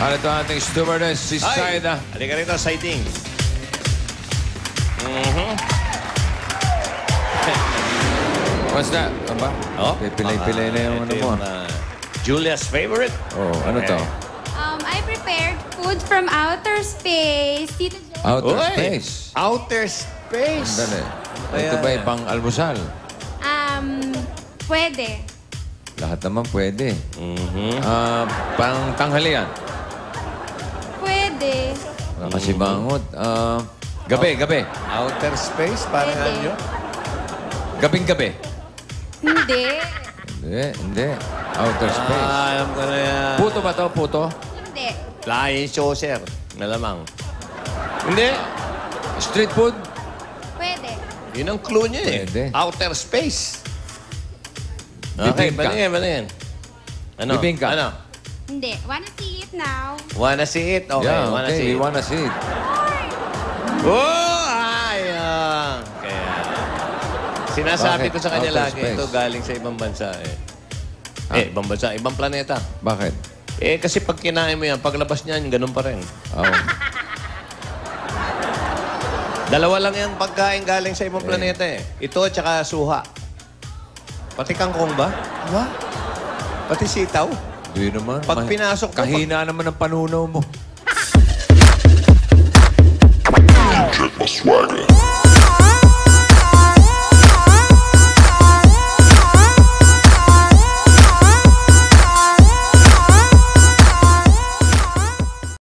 Para ito ang ating stewardess, si Saida. Halika rito, sighting. What's that? Aba? Oh, Pipilay-pilay na yung ano mo. Julia's favorite. Oh, ano to? I prepared food from outer space. Tito Jo. Outer Uy! space. Outer space. Dali. Kaya- Ito ba pang almusal? Pwede. Lahat naman pwede. Pang tanghalian. Pwede. Kasi bangot. Gabi. Outer space, parang Pwede. anyo. Gabing-gabi. Hindi. Hindi. Outer space. Alam ko na yan. Puto ba to? Puto? Hindi. Flying saucer. Malamang. Hindi. Street food? Pwede. Yun ang clue niya eh. Pwede. Outer space. Okay, Bibingka. baliin. Ano? Bibingka. Ano? Hindi. Wanna see it now? Wanna see it? Okay, Yeah, wanna okay. see We it. wanna see it. Oh! Ayan. Kaya, sinasabi Bakit? ko sa kanya Outer lagi, space. ito galing sa ibang bansa eh. Ibang bansa, ibang planeta. Bakit? Kasi pag kinain mo yan, paglabas niyan, ganun pa rin. Oh. Dalawa lang yung pagkain galing sa ibang planeta eh. Ito at saka suha. Pati kangkong ba? Pati sitaw. Hindi naman. Pag pinasok mo, Kahina naman ang panunaw mo.